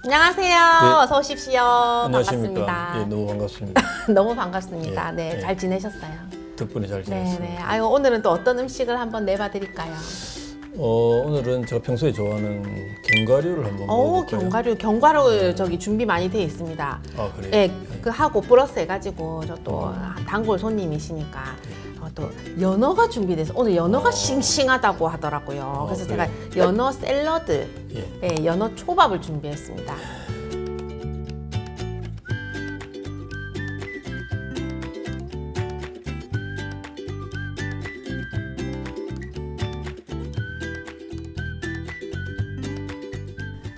안녕하세요. 네. 어서 오십시오. 안녕하십니까. 반갑습니다. 예, 너무 반갑습니다. 너무 반갑습니다. 예, 네, 예. 잘 지내셨어요? 덕분에 잘 네, 지냈습니다. 네. 아유, 오늘은 또 어떤 음식을 한번 내봐 드릴까요? 오늘은 제가 평소에 좋아하는 견과류를 한번 먹어볼까요? 견과류 저기 준비 많이 돼 있습니다. 아, 그래요? 네, 그 하고 플러스 해가지고 저 또 단골 손님이시니까 또 연어가 준비돼서 오늘 연어가 싱싱하다고 하더라고요. 그래서 제가 그래요? 연어 샐러드, 예. 네, 연어 초밥을 준비했습니다.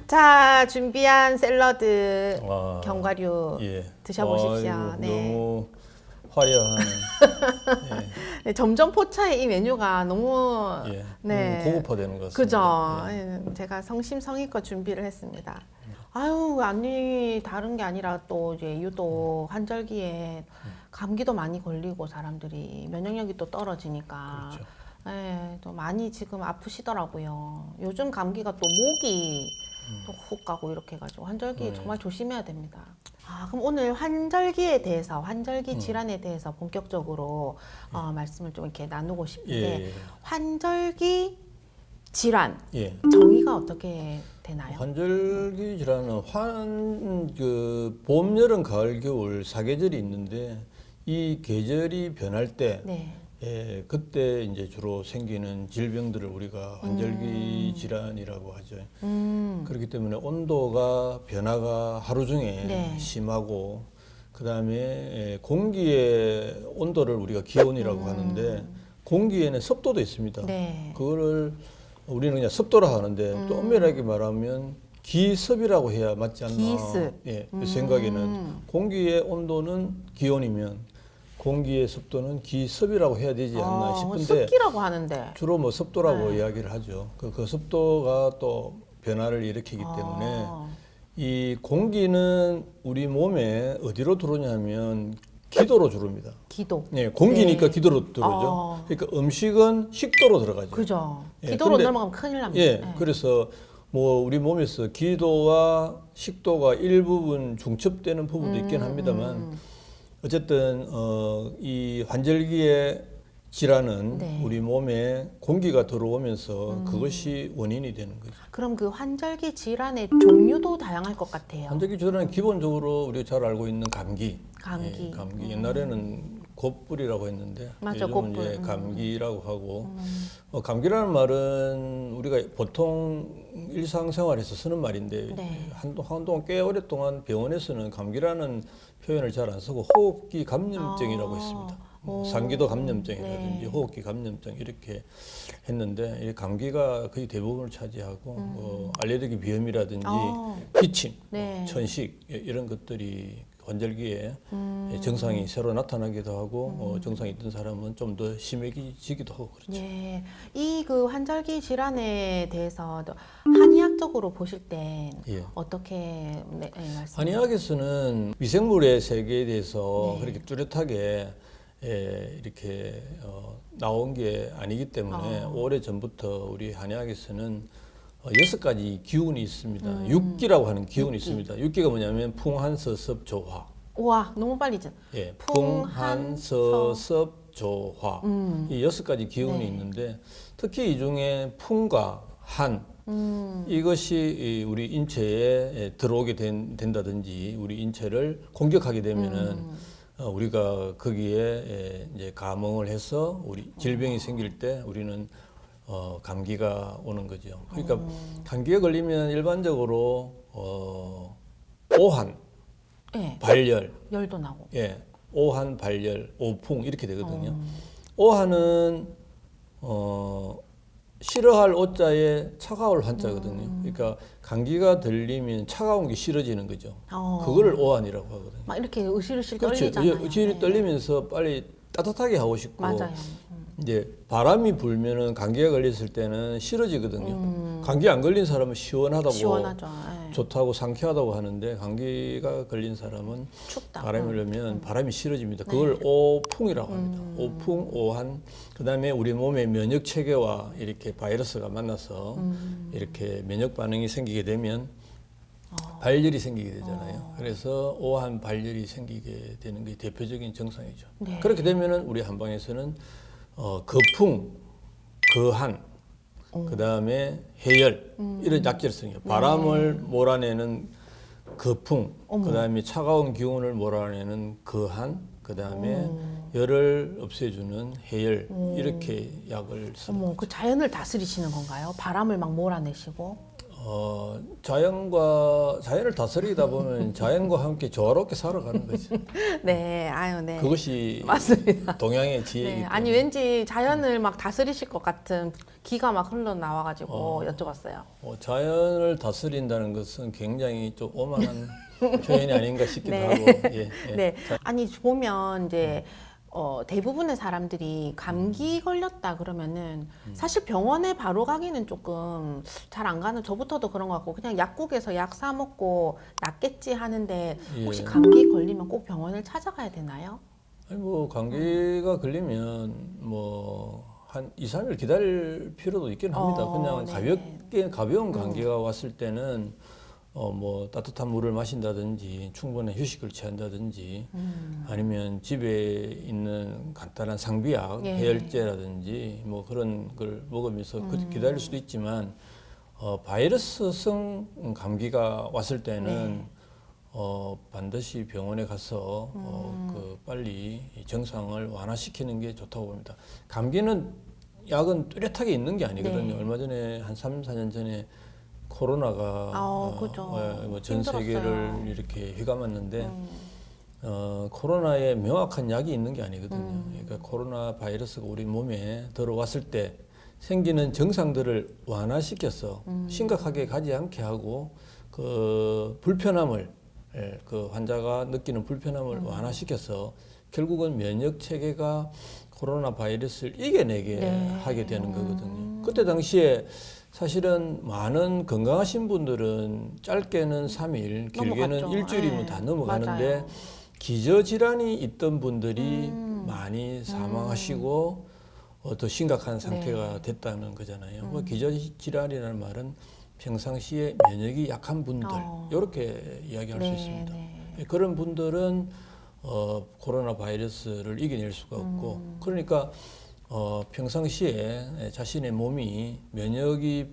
자, 준비한 샐러드 아, 견과류 예. 드셔보십시오. 아이고, 네. 너무 화려한, 네, 점점 포차의 이 메뉴가 너무 예. 네. 너무 고급화되는 것 그죠? 같습니다. 예. 예, 제가 성심성의껏 준비를 했습니다. 아유, 아니 다른 게 아니라 또 이제 유독 환절기에 감기도 많이 걸리고 사람들이 면역력이 또 떨어지니까 그렇죠. 예, 또 많이 지금 아프시더라고요. 요즘 감기가 또 목이 또 훅 가고 이렇게 해가지고 환절기 정말 조심해야 됩니다. 아, 그럼 오늘 환절기에 대해서 환절기 질환에 대해서 본격적으로 말씀을 좀 이렇게 나누고 싶은데 예. 환절기 질환 예. 정의가 어떻게 되나요? 환절기 질환은 봄, 여름, 가을, 겨울 사계절이 있는데 이 계절이 변할 때 네. 예, 그때 이제 주로 생기는 질병들을 우리가 환절기 질환이라고 하죠. 그렇기 때문에 온도가 변화가 하루 중에 네. 심하고 그다음에 공기의 온도를 우리가 기온이라고 하는데 공기에는 습도도 있습니다. 네. 그거를 우리는 그냥 습도라 하는데 또 엄밀하게 말하면 기습이라고 해야 맞지 않나. 기습. 예, 제 생각에는 공기의 온도는 기온이면 공기의 습도는 기습이라고 해야 되지 않나 싶은데 습기라고 하는데 주로 뭐 습도라고 이야기를 하죠. 그 습도가 또 변화를 일으키기 때문에 이 공기는 우리 몸에 어디로 들어오냐면 기도로 들어옵니다. 기도. 예, 공기니까 네. 기도로 들어오죠. 그러니까 음식은 식도로 들어가죠. 그죠. 예, 기도로 근데- 넘어가면 큰일 납니다. 예, 네. 그래서 뭐 우리 몸에서 기도와 식도가 일부분 중첩되는 부분도 있긴 합니다만 어쨌든 이 환절기의 질환은 네. 우리 몸에 공기가 들어오면서 그것이 원인이 되는 거죠. 그럼 그 환절기 질환의 종류도 다양할 것 같아요. 환절기 질환은 기본적으로 우리가 잘 알고 있는 감기. 감기. 예, 감기. 옛날에는 곧불이라고 했는데 맞아, 요즘은 곧불. 이제 감기라고 하고 감기라는 말은 우리가 보통 일상생활에서 쓰는 말인데 네. 한동안 꽤 오랫동안 병원에서는 감기라는 표현을 잘 안 쓰고 호흡기 감염증이라고 했습니다. 뭐 상기도 감염증이라든지 네. 호흡기 감염증 이렇게 했는데 이 감기가 거의 대부분을 차지하고 뭐 알레르기 비염이라든지 기침, 네. 뭐 천식 이런 것들이 환절기에 증상이 새로 나타나기도 하고 정상이 있던 사람은 좀 더 심해지기도 하고 그렇죠. 예, 이 그 환절기 질환에 대해서 한의학적으로 보실 땐 예. 어떻게 말씀? 한의학에서는 미생물의 세계에 대해서 네. 그렇게 뚜렷하게 이렇게 나온 게 아니기 때문에 오래 전부터 우리 한의학에서는 6가지 기운이 있습니다. 육기라고 하는 기운이 있습니다. 육기가 뭐냐면 풍한서섭 조화. 우와, 너무 빨리 죠. 예, 풍한, 풍한서섭 조화. 이 6가지 기운이 네. 있는데 특히 이 중에 풍과 한 이것이 우리 인체에 들어오게 된다든지 우리 인체를 공격하게 되면은 우리가 거기에 이제 감응을 해서 우리 질병이 생길 때 우리는 감기가 오는 거죠. 그러니까 감기에 걸리면 일반적으로 오한, 예, 발열, 열도 나고. 예, 오한, 발열, 오풍 이렇게 되거든요. 오한은 싫어할 오자에 차가울 한자거든요. 그러니까 감기가 들리면 차가운 게 싫어지는 거죠. 그거를 오한이라고 하거든요. 막 이렇게 으실으실 그렇죠. 떨리잖아요. 의질이 네. 떨리면서 빨리 따뜻하게 하고 싶고 맞아요. 이제 바람이 불면은 감기가 걸렸을 때는 싫어지거든요. 감기 안 걸린 사람은 시원하다고 시원하죠. 예. 좋다고 상쾌하다고 하는데 감기가 걸린 사람은 춥다. 바람이 불면 바람이 싫어집니다. 그걸 오풍이라고 합니다. 오풍, 오한. 그다음에 우리 몸의 면역 체계와 이렇게 바이러스가 만나서 이렇게 면역 반응이 생기게 되면 발열이 생기게 되잖아요. 그래서 오한 발열이 생기게 되는 게 대표적인 증상이죠. 네. 그렇게 되면은 우리 한방에서는 거풍, 거한, 그 다음에 해열 이런 약재성이요. 바람을 몰아내는 거풍, 그 다음에 차가운 기운을 몰아내는 거한, 그 다음에 열을 없애주는 해열 이렇게 약을 쓰는 어머, 그 자연을 다스리시는 건가요? 바람을 막 몰아내시고. 자연을 다스리다 보면 자연과 함께 조화롭게 살아가는 거지. 네, 아유, 네. 그것이 맞습니다. 동양의 지혜이기 네, 때문에. 아니 왠지 자연을 막 다스리실 것 같은 기가 막 흘러나와가지고 여쭤봤어요. 자연을 다스린다는 것은 굉장히 좀 오만한 표현이 아닌가 싶기도 네. 하고. 예, 예. 네, 아니 보면 이제 대부분의 사람들이 감기 걸렸다 그러면은 사실 병원에 바로 가기는 조금 잘 안 가는 저부터도 그런 것 같고 그냥 약국에서 약 사 먹고 낫겠지 하는데 혹시 예. 감기 걸리면 꼭 병원을 찾아가야 되나요? 아니 뭐 감기가 걸리면 뭐 한 2, 3일 기다릴 필요도 있긴 합니다. 그냥 네. 가벼운 감기가 왔을 때는 뭐 따뜻한 물을 마신다든지 충분한 휴식을 취한다든지 아니면 집에 있는 간단한 상비약, 예. 해열제라든지 뭐 그런 걸 먹으면서 기다릴 수도 있지만 바이러스성 감기가 왔을 때는 네. 반드시 병원에 가서 그 빨리 이 증상을 완화시키는 게 좋다고 봅니다. 감기는 약은 뚜렷하게 있는 게 아니거든요. 네. 얼마 전에 한 3, 4년 전에 코로나가 그죠. 전 힘들었어요. 세계를 이렇게 휘감았는데 코로나에 명확한 약이 있는 게 아니거든요. 그러니까 코로나 바이러스가 우리 몸에 들어왔을 때 생기는 증상들을 완화시켜서 심각하게 가지 않게 하고 그 불편함을 그 환자가 느끼는 불편함을 완화시켜서 결국은 면역 체계가 코로나 바이러스를 이겨내게 네. 하게 되는 거거든요. 그때 당시에 사실은 많은 건강하신 분들은 짧게는 3일, 길게는 넘어갔죠. 일주일이면 네. 다 넘어가는데 맞아요. 기저질환이 있던 분들이 많이 사망하시고 더 심각한 상태가 됐다는 거잖아요. 그 기저질환이라는 말은 평상시에 면역이 약한 분들 이렇게 이야기할 수 네, 있습니다. 네. 그런 분들은 코로나 바이러스를 이겨낼 수가 없고 그러니까 평상시에 자신의 몸이 면역이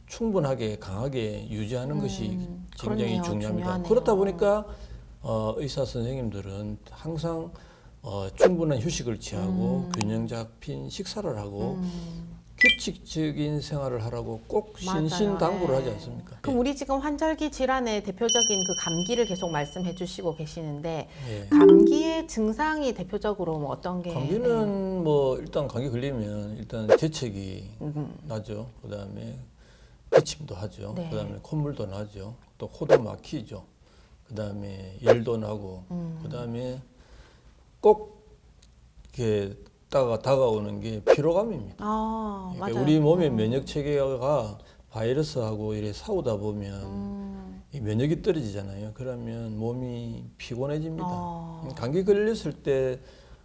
충분하게 강하게 유지하는 것이 굉장히 그렇네요. 중요합니다. 중요하네요. 그렇다 보니까 의사 선생님들은 항상 충분한 휴식을 취하고 균형 잡힌 식사를 하고 규칙적인 생활을 하라고 꼭 맞아요. 신신당부를 예. 하지 않습니까? 그럼 우리 지금 환절기 질환의 대표적인 그 감기를 계속 말씀해 주시고 계시는데 예. 감기의 증상이 대표적으로 뭐 어떤 게 감기는 뭐 일단 감기 걸리면 일단 재채기 나죠. 그다음에 기침도 하죠. 네. 그다음에 콧물도 나죠. 또 코도 막히죠. 그다음에 열도 나고 그다음에 꼭 이렇게 다가오는 게 피로감입니다. 아, 그러니까 맞아요. 우리 몸의 면역 체계가 바이러스하고 이렇게 싸우다 보면 이 면역이 떨어지잖아요. 그러면 몸이 피곤해집니다. 감기 걸렸을 때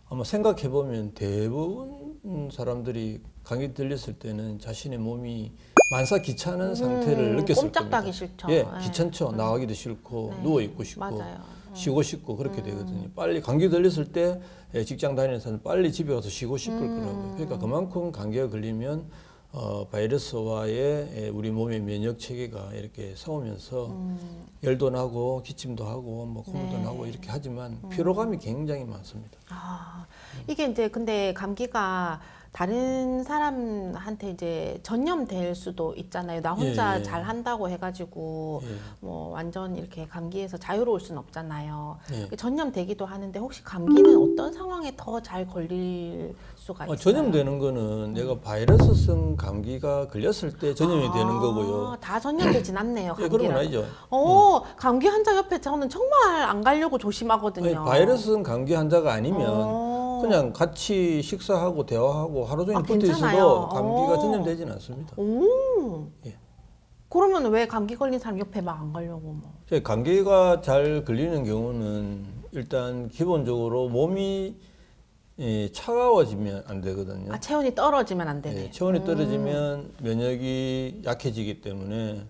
아마 생각해 보면 대부분 사람들이 감기 걸렸을 때는 자신의 몸이 만사 귀찮은 상태를 느꼈을 겁니다. 꼼짝하기 싫죠. 예, 네. 귀찮죠. 나가기도 싫고 네. 누워 있고 싶고 맞아요. 쉬고 싶고 그렇게 되거든요. 빨리 감기 걸렸을 때 직장 다니는 사람 빨리 집에 가서 쉬고 싶을 거라고요. 그러니까 그만큼 감기가 걸리면 바이러스와의 우리 몸의 면역 체계가 이렇게 싸우면서 열도 나고 기침도 하고 뭐 콧물도 네. 나고 이렇게 하지만 피로감이 굉장히 많습니다. 아, 이게 이제 근데 감기가 다른 사람한테 이제 전염될 수도 있잖아요. 나 혼자 예, 예. 잘 한다고 해가지고 예. 뭐 완전 이렇게 감기에서 자유로울 수는 없잖아요. 예. 전염되기도 하는데 혹시 감기는 어떤 상황에 더 잘 걸릴 수가 있어요? 전염되는 거는 내가 바이러스성 감기가 걸렸을 때 전염이 되는 거고요. 다 전염되진 않네요. 예, 그런 건 감기랑. 아니죠. 감기 환자 옆에 저는 정말 안 가려고 조심하거든요. 아니, 바이러스성 감기 환자가 아니면 어. 그냥 같이 식사하고 대화하고 하루 종일 붙어 괜찮아요. 있어도 감기가 전염되지는 않습니다. 오. 예. 그러면 왜 감기 걸린 사람 옆에 막 안 가려고 뭐? 감기가 잘 걸리는 경우는 일단 기본적으로 몸이 차가워지면 안 되거든요. 체온이 떨어지면 안 되네. 체온이 떨어지면 면역이 약해지기 때문에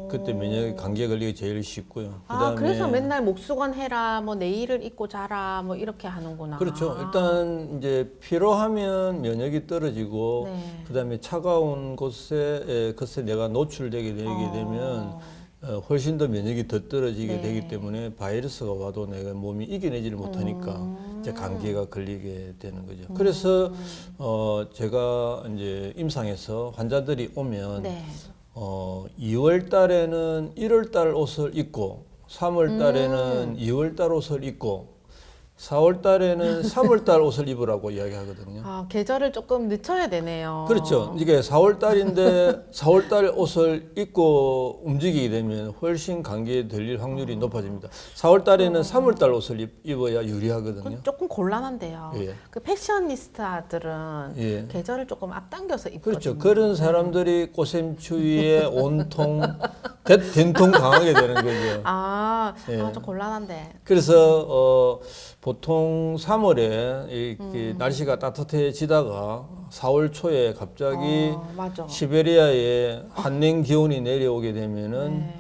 그때 면역 감기에 걸리기 제일 쉽고요. 아, 그래서 맨날 목수건 해라, 뭐 네일을 입고 자라, 뭐 이렇게 하는구나. 그렇죠. 일단 이제 피로하면 면역이 떨어지고 네. 그다음에 차가운 곳에 것에 내가 노출되게 되면 훨씬 더 면역이 더 떨어지게 네. 되기 때문에 바이러스가 와도 내가 몸이 이겨내지를 못하니까 이제 감기가 걸리게 되는 거죠. 그래서 제가 이제 임상에서 환자들이 오면 네. 2월 달에는 1월 달 옷을 입고 3월 달에는 2월 달 옷을 입고 4월 달에는 3월 달 옷을 입으라고 이야기하거든요. 아, 계절을 조금 늦춰야 되네요. 그렇죠. 이게 4월 달인데 4월 달 옷을 입고 움직이게 되면 훨씬 감기에 걸릴 확률이 높아집니다. 4월 달에는 3월 달 옷을 입어야 유리하거든요. 그건 조금 곤란한데요. 예. 그 패셔니스타들은 예. 계절을 조금 앞당겨서 입거든요. 그렇죠. 그런 사람들이 꽃샘추위에 온통 된통 당하게 되는 거죠. 아, 좀 곤란한데. 그래서 보통 3월에 이렇게 날씨가 따뜻해지다가 4월 초에 갑자기 맞아. 시베리아에 한냉 기온이 내려오게 되면은 네.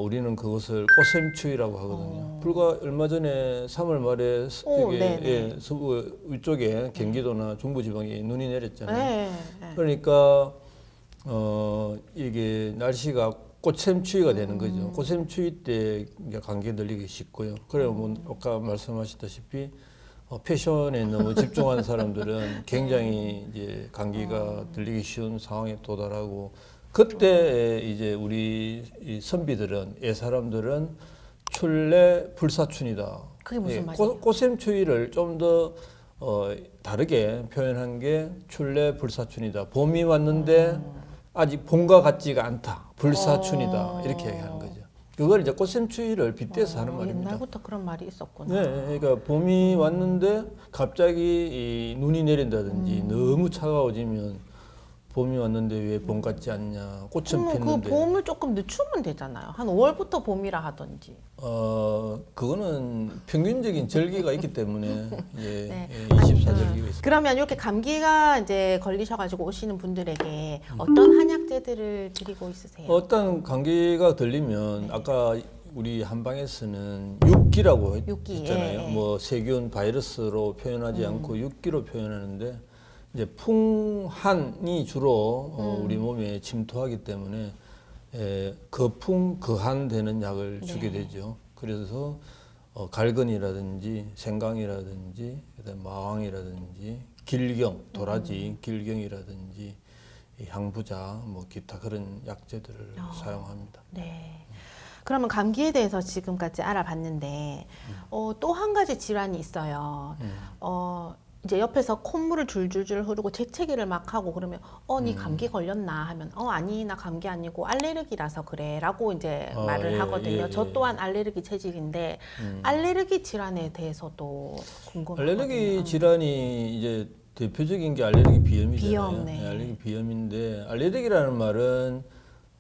우리는 그것을 꽃샘추위라고 하거든요. 불과 얼마 전에 3월 말에 이게 서부 위쪽에 경기도나 중부지방에 눈이 내렸잖아요. 네. 그러니까 이게 날씨가 꽃샘추위가 되는 거죠. 꽃샘추위 때 이제 감기에 걸리기 쉽고요. 그래요. 뭐 아까 말씀하셨다시피 패션에 너무 집중한 사람들은 굉장히 이제 감기가 들리기 쉬운 상황에 도달하고 그때 이제 우리 이 선비들은 사람들은 출래 불사춘이다. 그게 무슨 말이에요? 꽃샘추위를 좀 더 다르게 표현한 게 출래 불사춘이다. 봄이 왔는데 아직 봄과 같지가 않다. 불사춘이다. 이렇게 얘기하는 거죠. 그걸 이제 꽃샘추위를 빗대서 하는 말입니다. 옛날부터 그런 말이 있었구나. 네, 그러니까 봄이 왔는데 갑자기 이 눈이 내린다든지 너무 차가워지면 봄이 왔는데 왜 봄 같지 않냐, 꽃은 그러면 그 폈는데. 봄을 조금 늦추면 되잖아요. 한 5월부터 봄이라 하던지. 그거는 평균적인 절기가 있기 때문에 예, 네. 24절기가 있습니다. 그러면 이렇게 감기가 이제 걸리셔가지고 오시는 분들에게 어떤 한약재들을 드리고 있으세요? 어떤 감기가 들리면 아까 우리 한방에서는 육기라고 육기, 했잖아요. 예, 예. 뭐 세균 바이러스로 표현하지 않고 육기로 표현하는데 이제 풍한이 주로 우리 몸에 침투하기 때문에 거풍 거한되는 약을 주게 되죠. 그래서 갈근이라든지 생강이라든지 그다음 마왕이라든지 길경 도라지 길경이라든지 이 향부자 뭐 기타 그런 약재들을 사용합니다. 네. 그러면 감기에 대해서 지금까지 알아봤는데 또 한 가지 질환이 있어요. 이제 옆에서 콧물을 줄줄줄 흐르고 재채기를 막 하고 그러면 니 감기 걸렸나 하면 아니 나 감기 아니고 알레르기라서 그래라고 이제 말을 예, 하거든요. 예, 저 예. 또한 알레르기 체질인데 알레르기 질환에 대해서도 궁금하거든요. 알레르기 질환이 이제 대표적인 게 알레르기 비염이잖아요. 비염, 네. 알레르기 비염인데 알레르기라는 말은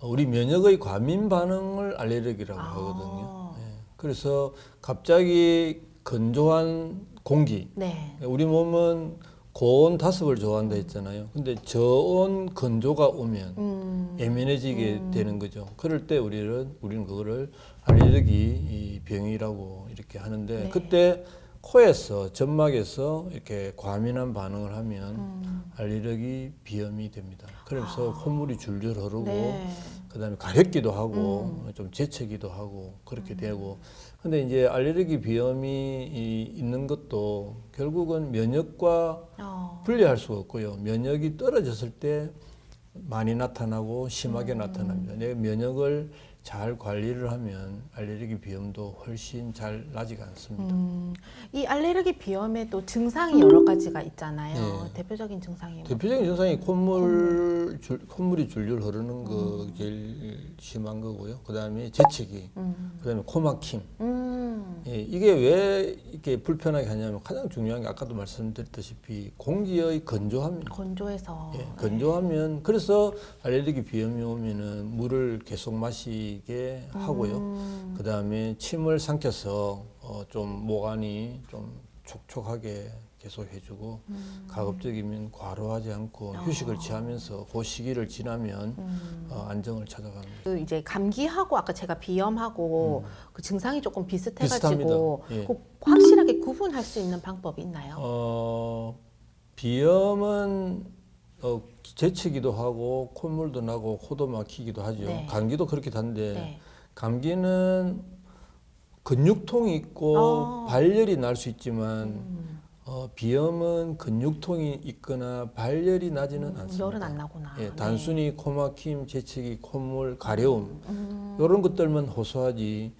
우리 면역의 과민 반응을 알레르기라고 하거든요. 예. 그래서 갑자기 건조한 공기, 네. 우리 몸은 고온 다습을 좋아한다 했잖아요. 근데 저온 건조가 오면 예민해지게 되는 거죠. 그럴 때 우리는 그거를 알레르기 병이라고 이렇게 하는데 네. 그때 코에서 점막에서 이렇게 과민한 반응을 하면 알레르기 비염이 됩니다. 그래서 콧물이 줄줄 흐르고 네. 그다음에 가렵기도 하고 좀 재채기도 하고 그렇게 되고 근데 이제 알레르기 비염이 있는 것도 결국은 면역과 분리할 수가 없고요. 면역이 떨어졌을 때 많이 나타나고 심하게 나타납니다. 내 면역을 잘 관리를 하면 알레르기 비염도 훨씬 잘 나지가 않습니다. 이 알레르기 비염에 또 증상이 여러 가지가 있잖아요. 네. 대표적인 증상이 대표적인 증상이 콧물이 줄줄 흐르는 거 제일 심한 거고요. 그다음에 재채기, 그다음에 코막힘. 예, 이게 왜 이렇게 불편하게 하냐면 가장 중요한 게 아까도 말씀드렸다시피 공기의 건조함입니다. 건조해서 예, 건조하면 그래서 알레르기 비염이 오면은 물을 계속 마시게 하고요. 그다음에 침을 삼켜서 좀 목 안이 좀 촉촉하게 계속 해주고 가급적이면 과로하지 않고 휴식을 취하면서 그 시기를 지나면 안정을 찾아갑니다. 그 이제 감기하고 아까 제가 비염하고 그 증상이 조금 비슷해가지고 비슷합니다. 예. 그 확실하게 구분할 수 있는 방법이 있나요? 비염은 재채기도 하고 콧물도 나고 코도 막히기도 하죠. 네. 감기도 그렇게 한데 네. 감기는 근육통이 있고 발열이 날 수 있지만 비염은 근육통이 있거나 발열이 나지는 않습니다. 열은 안 나구나. 예, 네. 단순히 코막힘, 재채기, 콧물, 가려움 이런 것들만 호소하지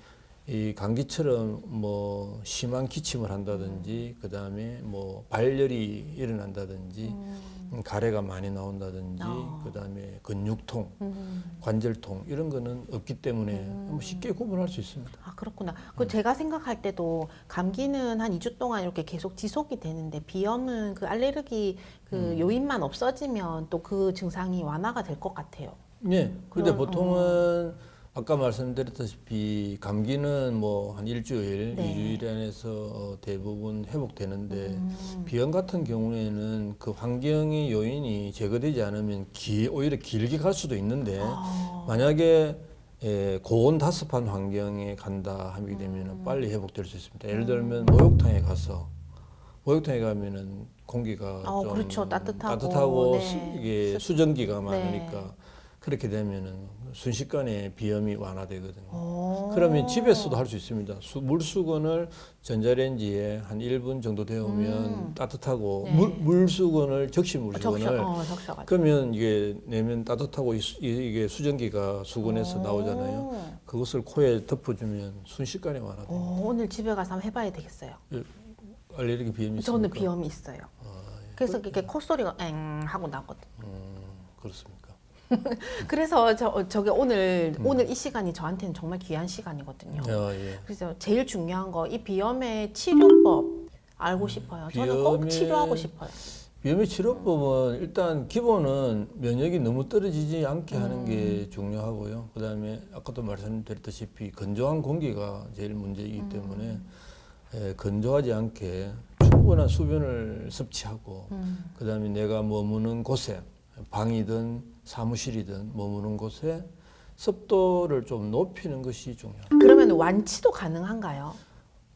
이 감기처럼 뭐 심한 기침을 한다든지 그다음에 뭐 발열이 일어난다든지 가래가 많이 나온다든지 그다음에 근육통, 관절통 이런 거는 없기 때문에 뭐 쉽게 구분할 수 있습니다. 아, 그렇구나. 그 제가 생각할 때도 감기는 한 2주 동안 이렇게 계속 지속이 되는데 비염은 그 알레르기 그 요인만 없어지면 또 그 증상이 완화가 될 것 같아요. 네. 근데 그런- 보통은 아까 말씀드렸다시피 감기는 뭐 한 일주일, 네. 2주일 안에서 대부분 회복되는데 비염 같은 경우에는 그 환경의 요인이 제거되지 않으면 오히려 길게 갈 수도 있는데 만약에 고온 다습한 환경에 간다 하게 되면 빨리 회복될 수 있습니다. 예를 들면 목욕탕에 가면은 공기가 좀 그렇죠. 따뜻하고, 따뜻하고 네. 이게 수증기가 네. 많으니까 그렇게 되면은 순식간에 비염이 완화되거든요. 오. 그러면 집에서도 할 수 있습니다. 물수건을 전자레인지에 한 1분 정도 데우면 따뜻하고 네. 물수건을 적시 물수건을 적셔가지고. 그러면 이게 내면 따뜻하고 이게 수증기가 수건에서 나오잖아요. 그것을 코에 덮어주면 순식간에 완화돼요. 오늘 집에 가서 한번 해봐야 되겠어요. 알레르기 비염이 있습니까? 저는 비염이 있어요. 그래서 이렇게 콧소리가 엥 하고 나거든. 그렇습니까? 그래서 저게 오늘 이 시간이 저한테는 정말 귀한 시간이거든요. 예. 그래서 제일 중요한 거 이 비염의 치료법 알고 싶어요. 저는 꼭 비염의- 치료하고 싶어요. 비염의 치료법은 일단 기본은 면역이 너무 떨어지지 않게 하는 게 중요하고요. 그다음에 아까도 말씀드렸다시피 건조한 공기가 제일 문제이기 때문에 건조하지 않게 충분한 수분을 섭취하고 그다음에 내가 머무는 곳에 방이든 사무실이든 머무는 곳에 습도를 좀 높이는 것이 중요합니다. 그러면 완치도 가능한가요?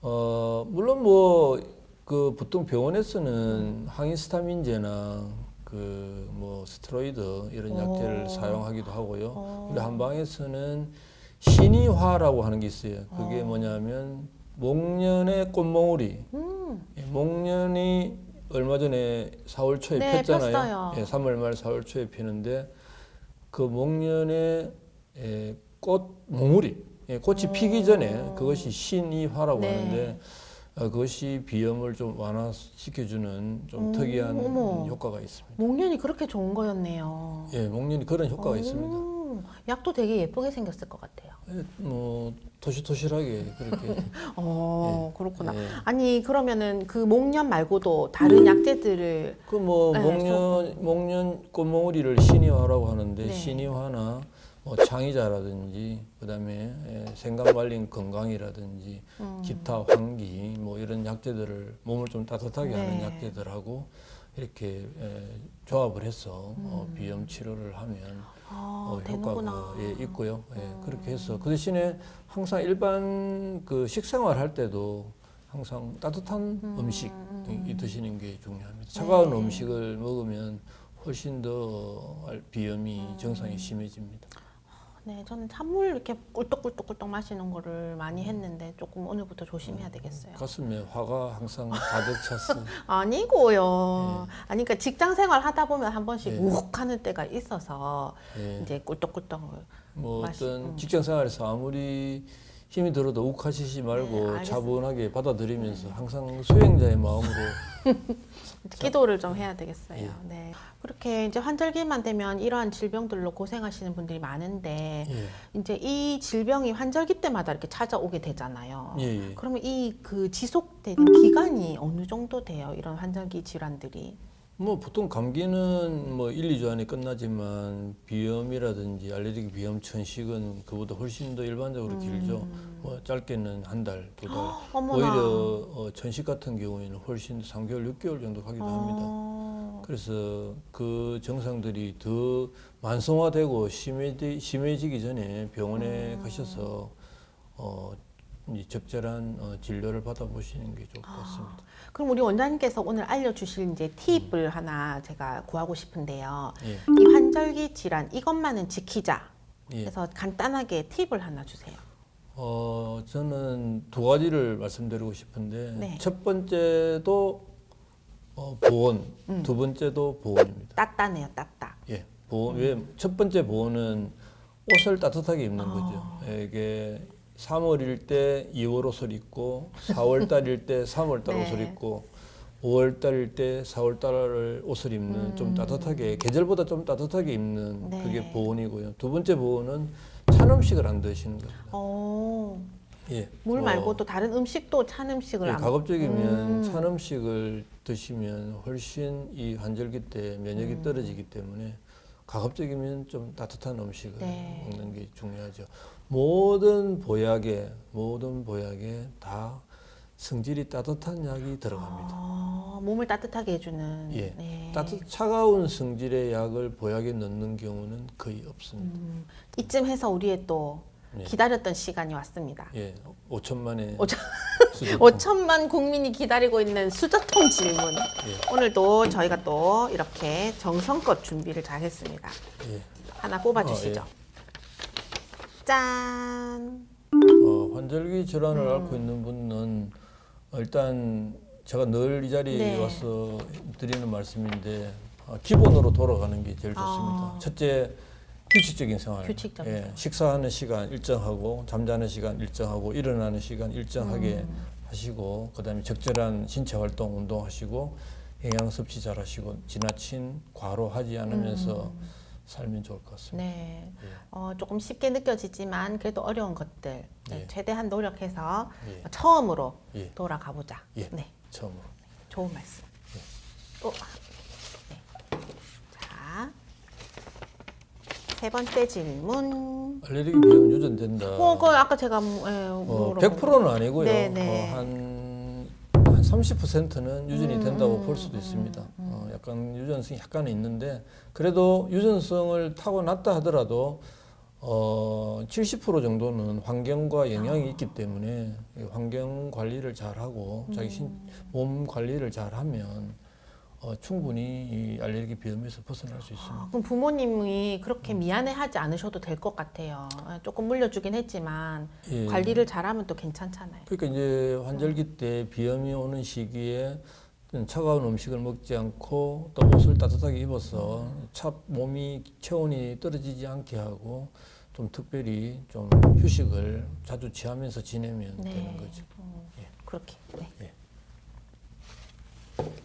물론 뭐 그 보통 병원에서는 항히스타민제나 그 뭐 스테로이드 이런 약제를 사용하기도 하고요. 우리 한방에서는 신이화라고 하는 게 있어요. 그게 뭐냐면 목련의 꽃몽우리. 목련이 얼마 전에 4월 초에 네, 폈잖아요. 폈어요. 3월 말 4월 초에 피는데 그 목련의 꽃 몽우리, 꽃이 피기 전에 그것이 신이화라고 네. 하는데 그것이 비염을 좀 완화시켜주는 좀 특이한 어머. 효과가 있습니다. 목련이 그렇게 좋은 거였네요. 예, 목련이 그런 효과가 있습니다. 약도 되게 예쁘게 생겼을 것 같아요. 뭐 토실토실하게 그렇게. 그렇구나. 예. 아니 그러면은 그 목련 말고도 다른 약재들을 그 뭐 네, 목련 꽃몽우리를 신이화라고 하는데 네. 신이화나 뭐 창의자라든지 그다음에 생강 발린 건강이라든지 기타 환기 뭐 이런 약재들을 몸을 좀 따뜻하게 네. 하는 약재들하고 이렇게 조합을 해서 비염 치료를 하면 되는구나. 효과가 있고요. 그렇게 해서 그 대신에 항상 일반 그 식생활 할 때도 항상 따뜻한 음식 드시는 게 중요합니다. 차가운 네. 음식을 먹으면 훨씬 더 비염이 정상이 심해집니다. 네, 저는 찬물 이렇게 꿀떡꿀떡꿀떡 마시는 거를 많이 했는데 조금 오늘부터 조심해야 되겠어요. 가슴에 화가 항상 가득 찼어. 아니고요. 아니 그러니까 직장 생활 하다 보면 한 번씩 네. 욱 하는 때가 있어서 예. 이제 꿀떡꿀떡 뭐 맛이- 어떤 직장 생활에서 아무리 힘이 들어도 욱하시지 말고 네, 알겠습니다. 차분하게 받아들이면서 항상 수행자의 마음으로 기도를 좀 해야 되겠어요. 네. 그렇게 이제 환절기만 되면 이러한 질병들로 고생하시는 분들이 많은데 예. 이제 이 질병이 환절기 때마다 이렇게 찾아오게 되잖아요. 예, 예. 그러면 이 그 지속되는 기간이 어느 정도 돼요? 이런 환절기 질환들이. 뭐 보통 감기는 뭐 1, 2주 안에 끝나지만 비염이라든지 알레르기 비염 천식은 그보다 훨씬 더 일반적으로 길죠. 뭐 짧게는 한 달, 두 달. 어머나. 오히려 천식 같은 경우에는 훨씬 3개월, 6개월 정도 가기도 합니다. 그래서 그 증상들이 더 만성화되고 심해지기 전에 병원에 가셔서 이 적절한 진료를 받아보시는 게 좋을 것 같습니다. 그럼 우리 원장님께서 오늘 알려주실 이제 팁을 하나 제가 구하고 싶은데요. 예. 이 환절기 질환 이것만은 지키자. 예. 그래서 간단하게 팁을 하나 주세요. 저는 두 가지를 말씀드리고 싶은데 네. 첫 번째도 보온, 두 번째도 보온입니다. 따따네요, 따따. 예, 보온. 왜 첫 번째 보온은 옷을 따뜻하게 입는 거죠. 이게 3월일 때 2월 옷을 입고 4월 달일 때 3월 달 네. 옷을 입고 5월 달일 때 4월 달 옷을 입는 좀 따뜻하게 계절보다 좀 따뜻하게 입는 네. 그게 보온이고요. 두 번째 보온은 찬 음식을 안 드시는 겁니다. 예. 물 말고 또 다른 음식도 찬 음식을 예, 안 가급적이면 찬 음식을 드시면 훨씬 이 환절기 때 면역이 떨어지기 때문에 가급적이면 좀 따뜻한 음식을 네. 먹는 게 중요하죠. 모든 보약에 다 성질이 따뜻한 약이 들어갑니다. 몸을 따뜻하게 해주는. 예, 네. 차가운 성질의 약을 보약에 넣는 경우는 거의 없습니다. 이쯤 해서 우리의 또 네. 기다렸던 시간이 왔습니다. 예, 5천만의 5천만 국민이 기다리고 있는 수저통 질문. 예. 오늘도 저희가 또 이렇게 정성껏 준비를 잘했습니다. 예. 하나 뽑아주시죠. 예. 짠. 환절기 질환을 앓고 있는 분은 일단 제가 늘 이 자리에 네. 와서 드리는 말씀인데 기본으로 돌아가는 게 제일 좋습니다. 첫째, 규칙적인 생활. 규칙적인 생활. 식사하는 시간 일정하고 잠자는 시간 일정하고 일어나는 시간 일정하게 하시고 그다음에 적절한 신체 활동 운동하시고 영양 섭취 잘 하시고 지나친 과로하지 않으면서 살면 좋을 것 같습니다. 네. 예. 조금 쉽게 느껴지지만 그래도 어려운 것들 예. 최대한 노력해서 예. 처음으로 예. 돌아가 보자. 예. 네. 처음으로. 좋은 말씀. 또 네. 자, 세 번째 질문. 알레르기 비염 유전된다. 그거 아까 제가 물어본 100%는 아니고요. 네, 네. 한 30%는 유전이 된다고 볼 수도 있습니다. 약간 유전성이 약간은 있는데 그래도 유전성을 타고났다 하더라도 70% 정도는 환경과 영향이 있기 때문에 환경 관리를 잘하고 자기 몸 관리를 잘하면 충분히 이 알레르기 비염에서 벗어날 수 있습니다. 그럼 부모님이 그렇게 미안해하지 않으셔도 될 것 같아요. 조금 물려주긴 했지만 예. 관리를 잘하면 또 괜찮잖아요. 그러니까 이제 환절기 때 비염이 오는 시기에 차가운 음식을 먹지 않고 또 옷을 따뜻하게 입어서 몸이 체온이 떨어지지 않게 하고 좀 특별히 좀 휴식을 자주 취하면서 지내면 네. 되는 거죠. 예. 그렇게. 네. 예.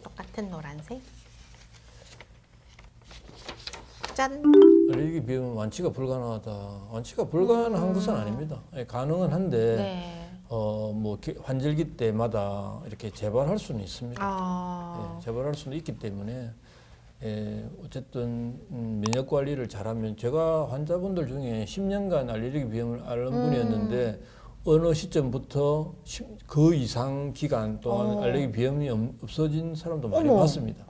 똑같은 노란색. 짠. 알레르기 비염은 완치가 불가능하다. 완치가 불가능한 것은 아닙니다. 예, 가능은 한데 네. 뭐 환절기 때마다 이렇게 재발할 수는 있습니다. 예, 재발할 수는 있기 때문에 어쨌든 면역 관리를 잘하면 제가 환자분들 중에 10년간 알레르기 비염을 앓은 분이었는데 어느 시점부터 그 이상 기간 동안 알레르기 비염이 없어진 사람도 많이 어머. 봤습니다.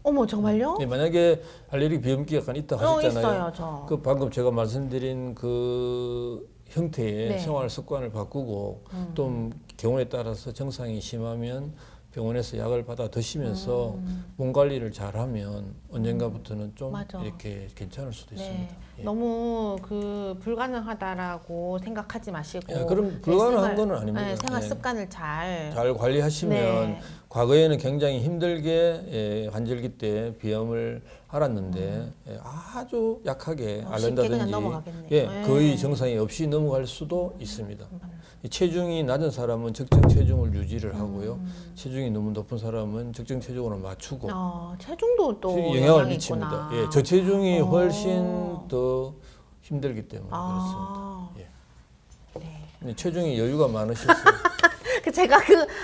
어머 정말요? 네, 만약에 알레르기 비염기가 약간 있다 하셨잖아요. 있어요, 저. 그 방금 제가 말씀드린 그 형태의 네. 생활 습관을 바꾸고 또 경우에 따라서 증상이 심하면 병원에서 약을 받아 드시면서 몸 관리를 잘하면 언젠가부터는 좀 맞아. 이렇게 괜찮을 수도 네. 있습니다. 예. 너무 불가능하다라고 생각하지 마시고 예, 그럼 불가능한 건 아닙니다. 네, 생활 예. 습관을 잘 관리하시면 네. 과거에는 굉장히 힘들게 환절기 때 비염을 앓았는데 아주 약하게 쉽게 그냥 앓는다든지 넘어가겠네요. 예, 네. 거의 증상이 없이 넘어갈 수도 있습니다. 이 체중이 낮은 사람은 적정 체중을 유지를 하고요. 체중이 너무 높은 사람은 적정 체중으로 맞추고 체중도 또 영향을 영향이 미칩니다. 있구나. 예, 저체중이 훨씬 더 힘들기 때문에 아. 그렇습니다. 네. 예. 체중이 여유가 많으셔서 제가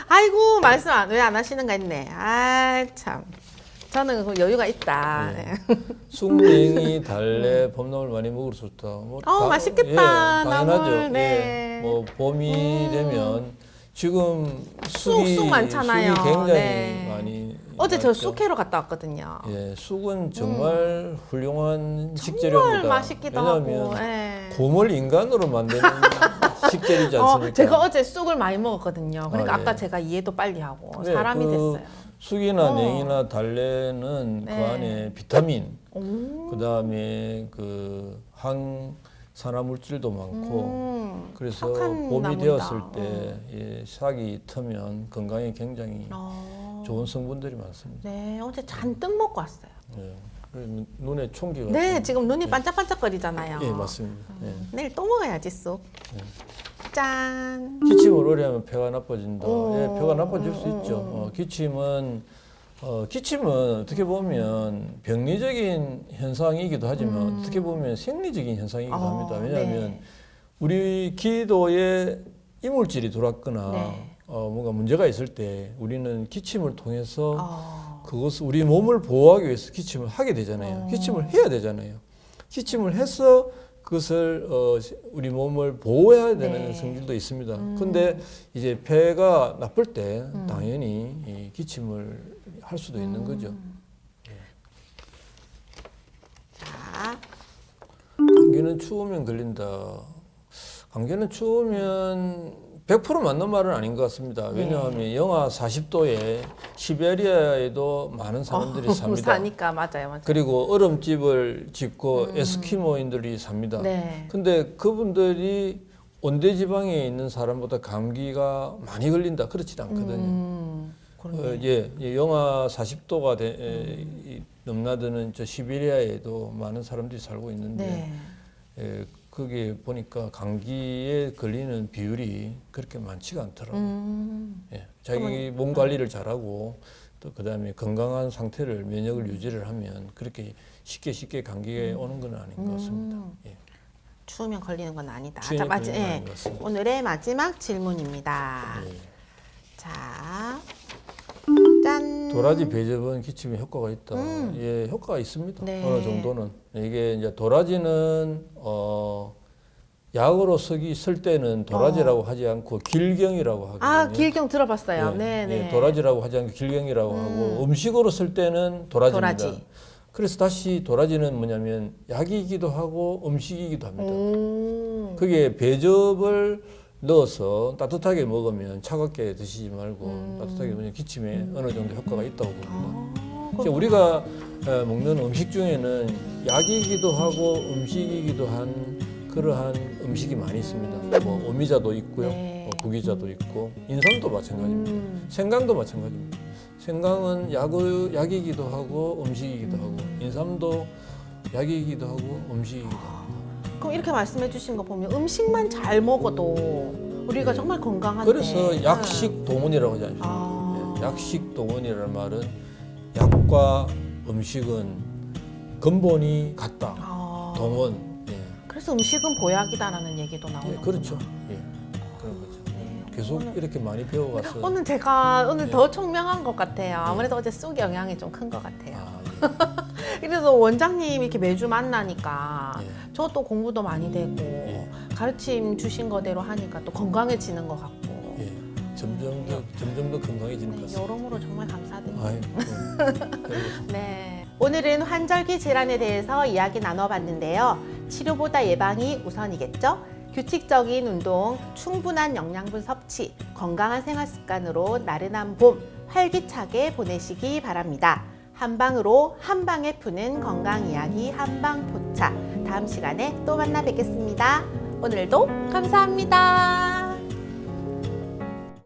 아이고 말씀 왜 안 하시는가 했네. 아 참. 저는 그 여유가 있다. 네. 네. 쑥냉이, 달래, 봄나물 많이 먹을 수 있다. 뭐 맛있겠다. 예, 당연하죠. 나물, 네. 예, 뭐 봄이 되면 지금 쑥이 쑥 많잖아요. 쑥이 굉장히 네. 많이 어제 저 많죠. 쑥캐러 갔다 왔거든요. 예, 쑥은 정말 훌륭한 정말 식재료입니다. 맛있기도 왜냐하면 하고. 예. 곰을 인간으로 만드는 식재료이지 않습니까? 제가 어제 쑥을 많이 먹었거든요. 그러니까 아, 아까 예. 제가 이해도 빨리 하고 네, 사람이 그 됐어요. 쑥이나 냉이나 달래는 네. 그 안에 비타민, 오. 그다음에 그 항산화 물질도 많고 그래서 착한 봄이 나물이다. 되었을 때 예, 싹이 트면 건강에 굉장히 좋은 성분들이 많습니다. 네, 어제 잔뜩 먹고 왔어요. 예. 그래서 눈에 총기가 네, 좀- 지금 눈이 예. 반짝반짝거리잖아요. 예, 맞습니다. 예. 내일 또 먹어야지 쑥. 네. 짠. 기침을 오래 하면 폐가 나빠진다. 오. 예, 폐가 나빠질 수 있죠. 기침은 어떻게 보면 병리적인 현상이기도 하지만 어떻게 보면 생리적인 현상이기도 합니다. 왜냐하면 네. 우리 기도에 이물질이 들어왔거나 네. 뭔가 문제가 있을 때 우리는 기침을 통해서 그것을 우리 몸을 보호하기 위해서 기침을 하게 되잖아요. 기침을 해야 되잖아요. 기침을 해서 그것을 우리 몸을 보호해야 되는 네. 성질도 있습니다. 근데 이제 폐가 나쁠 때 당연히 이 기침을 할 수도 있는 거죠. 자, 감기는 추우면 걸린다. 감기는 추우면 100% 맞는 말은 아닌 것 같습니다. 왜냐하면 영하 40도에 시베리아에도 많은 사람들이 삽니다. 사니까 맞아요. 그리고 얼음집을 짓고 에스키모인들이 삽니다. 네. 근데 그분들이 온대 지방에 있는 사람보다 감기가 많이 걸린다 그렇지 않거든요. 그러네. 예, 영하 40도가 넘나드는 저 시베리아에도 많은 사람들이 살고 있는데 네. 예, 거기에 보니까 감기에 걸리는 비율이 그렇게 많지가 않더라고요. 예, 자기 몸 관리를 잘하고 또 그다음에 건강한 상태를 면역을 유지를 하면 그렇게 쉽게 감기가 오는 건 아닌 것 같습니다. 예. 추우면 걸리는 건 아니다. 추위는 자, 걸리는 건 아닌 것 같습니다. 오늘의 마지막 질문입니다. 예. 자, 짠. 도라지 배접은 기침에 효과가 있다. 예, 효과가 있습니다. 네. 어느 정도는. 이게 이제 도라지는 약으로 쓸 때는 도라지라고 하지 않고 길경이라고 하거든요. 아, 길경 들어봤어요. 예, 네, 네. 예, 도라지라고 하지 않고 길경이라고 하고 음식으로 쓸 때는 도라지입니다. 도라지. 그래서 다시 도라지는 뭐냐면 약이기도 하고 음식이기도 합니다. 오. 그게 배즙을 넣어서 따뜻하게 먹으면 차갑게 드시지 말고 따뜻하게 먹으면 기침에 어느 정도 효과가 있다고 봅니다. 이제 우리가 먹는 음식 중에는 약이기도 하고 음식이기도 한 그러한 음식이 많이 있습니다. 뭐 오미자도 있고요, 네. 구기자도 있고 인삼도 마찬가지입니다. 생강도 마찬가지입니다. 생강은 약이기도 하고 음식이기도 하고 인삼도 약이기도 하고 음식이기도 합니다. 그럼 이렇게 말씀해 주신 거 보면 음식만 잘 먹어도 우리가 정말 건강한데. 그래서 약식 동원이라고 하지 않습니까? 아. 예, 약식 동원이라는 말은 약과 음식은 근본이 같다. 아. 동원. 예. 그래서 음식은 보약이다라는 얘기도 나오는 예, 그렇죠. 예. 그런 거죠. 네. 계속 이렇게 많이 배워가서. 오늘 제가 오늘 네. 더 청명한 것 같아요. 아무래도 어제 쑥 영향이 좀 큰 것 같아요. 아, 그래서 원장님 이렇게 매주 만나니까 예. 저도 공부도 많이 되고 예. 가르침 주신 거대로 하니까 또 건강해지는 것 같고. 예. 점점 더 건강해지는 것 네, 같습니다. 여러모로 정말 감사드립니다. 아유, 네. 오늘은 환절기 질환에 대해서 이야기 나눠봤는데요. 치료보다 예방이 우선이겠죠? 규칙적인 운동, 충분한 영양분 섭취, 건강한 생활 습관으로 나른한 봄 활기차게 보내시기 바랍니다. 한방으로 한방에 푸는 건강 이야기 한방포차. 다음 시간에 또 만나 뵙겠습니다. 오늘도 감사합니다.